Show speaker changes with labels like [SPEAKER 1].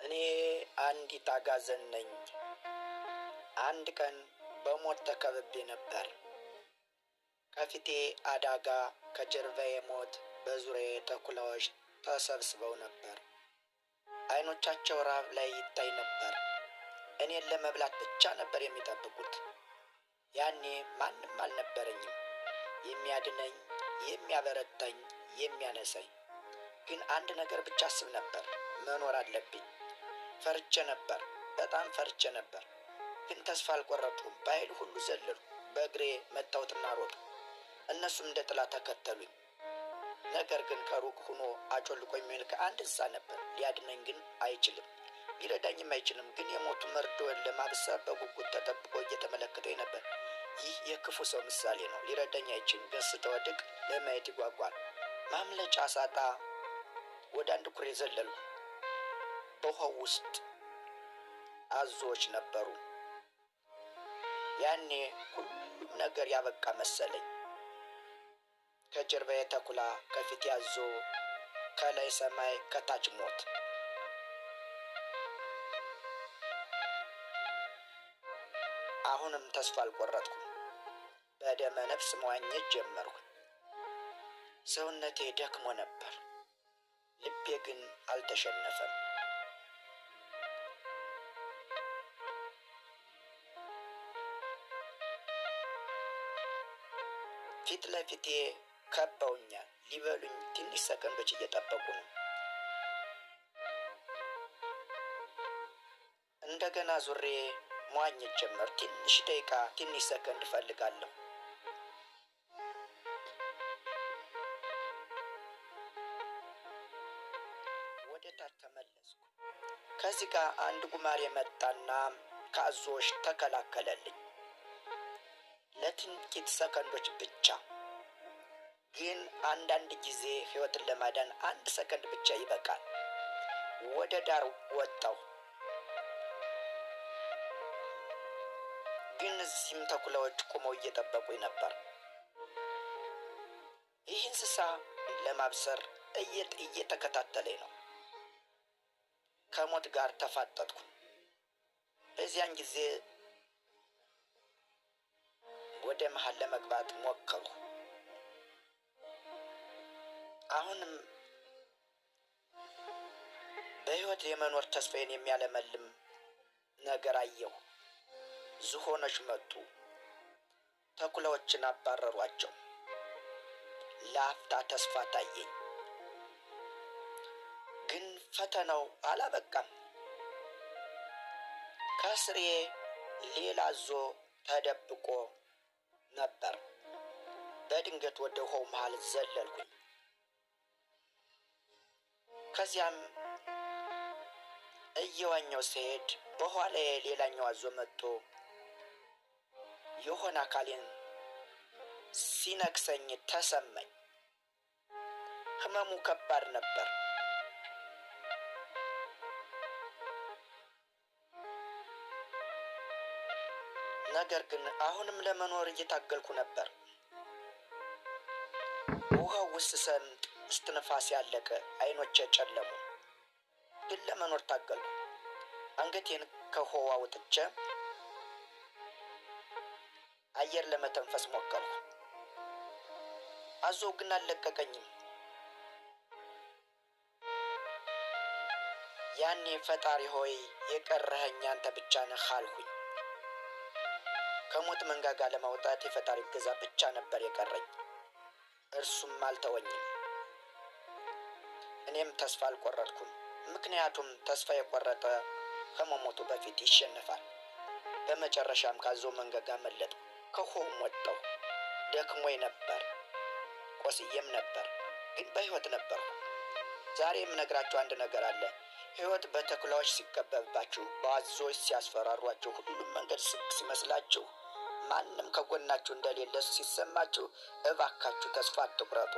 [SPEAKER 1] እኔ አንዲት አጋዘን ነኝ። አንድ ቀን በሞት ተከብቤ ነበር። ከፊቴ አደጋ፣ ከጀርባዬ ሞት፣ በዙሪያዬ ተኩላዎች ተሰብስበው ነበር። አይኖቻቸው ረሃብ ላይ ይታይ ነበር። እኔን ለመብላት ብቻ ነበር የሚጠብቁት። ያኔ ማንም አልነበረኝም የሚያድነኝ፣ የሚያበረታኝ፣ የሚያነሳኝ። ግን አንድ ነገር ብቻ አስብ ነበር፣ መኖር አለብኝ። ፈርቼ ነበር፣ በጣም ፈርቼ ነበር። ግን ተስፋ አልቆረጥኩም። በኃይል ሁሉ ዘለልኩ። በእግሬ መታወትና ሮጥኩ። እነሱም እንደ ጥላ ተከተሉኝ። ነገር ግን ከሩቅ ሆኖ አጮልቆ የሚልክ አንድ እንስሳ ነበር። ሊያድነኝ ግን አይችልም፣ ሊረዳኝም አይችልም። ግን የሞቱ መርዶን ለማብሰር በጉጉት ተጠብቆ እየተመለከተኝ ነበር። ይህ የክፉ ሰው ምሳሌ ነው። ሊረዳኝ አይችልም፣ ግን ስተወድቅ ለማየት ይጓጓል። ማምለጫ ሳጣ ወደ አንድ ኩሬ ዘለልኩ። በውሃው ውስጥ አዞዎች ነበሩ። ያኔ ሁሉም ነገር ያበቃ መሰለኝ። ከጀርባዬ ተኩላ፣ ከፊቴ አዞ፣ ከላይ ሰማይ፣ ከታች ሞት። አሁንም ተስፋ አልቆረጥኩም። በደመ ነፍስ መዋኘት ጀመርኩ። ሰውነቴ ደክሞ ነበር፣ ልቤ ግን አልተሸነፈም። ፊት ለፊቴ ከበውኛል። ሊበሉኝ ትንሽ ሰከንዶች እየጠበቁ ነው። እንደገና ዙሬ መዋኘት ጀመር። ትንሽ ደቂቃ፣ ትንሽ ሰከንድ እፈልጋለሁ። ወደ ታች ተመለስኩ። ከዚህ ጋር አንድ ጉማሬ መጣና ከአዞዎች ተከላከለልኝ። ለጥቂት ሰከንዶች ብቻ። ግን አንዳንድ ጊዜ ሕይወትን ለማዳን አንድ ሰከንድ ብቻ ይበቃል። ወደ ዳር ወጣሁ። ግን እዚህም ተኩላዎች ቆመው እየጠበቁኝ ነበር። ይህ እንስሳ ለማብሰር እየተከታተለኝ ነው። ከሞት ጋር ተፋጠጥኩ። በዚያን ጊዜ ወደ መሃል ለመግባት ሞከርኩ። አሁንም በሕይወት የመኖር ተስፋዬን የሚያለመልም ነገር አየሁ። ዝሆኖች መጡ። ተኩላዎችን አባረሯቸው። ለአፍታ ተስፋ ታየኝ። ግን ፈተናው አላበቃም። ከስሬ ሌላ አዞ ተደብቆ ነበር። በድንገት ወደ ውሃው መሃል ዘለልኩኝ። ከዚያም እየዋኘሁ ስሄድ በኋላዬ ሌላኛው አዞ መጥቶ የሆነ አካሌን ሲነክሰኝ ተሰማኝ። ህመሙ ከባድ ነበር። ነገር ግን አሁንም ለመኖር እየታገልኩ ነበር። ውሃው ውስጥ ሰምጥ እስትንፋስ ያለቀ፣ አይኖቼ ጨለሙ። ግን ለመኖር ታገልኩ። አንገቴን ከውሃው አውጥቼ አየር ለመተንፈስ ሞከርኩ። አዞው ግን አልለቀቀኝም። ያኔ ፈጣሪ ሆይ የቀረኸኝ አንተ ብቻ ነህ አልሁኝ። ከሞት መንጋጋ ለማውጣት የፈጣሪ እገዛ ብቻ ነበር የቀረኝ። እርሱም አልተወኝም። እኔም ተስፋ አልቆረጥኩም። ምክንያቱም ተስፋ የቆረጠ ከመሞቱ በፊት ይሸነፋል። በመጨረሻም ከአዞው መንጋጋ አመለጥኩ። ከውሃውም ወጣሁ። ደክሞኝ ነበር፣ ቆስዬም ነበር፣ ግን በሕይወት ነበርኩ። ዛሬ የምነግራችሁ አንድ ነገር አለ። ሕይወት በተኩላዎች ሲከበብባችሁ፣ በአዞዎች ሲያስፈራሯችሁ፣ ሁሉም መንገድ ሲመስላችሁ፣ ማንም ከጎናችሁ እንደሌለ ሲሰማችሁ፣ እባካችሁ ተስፋ አትቁረጡ።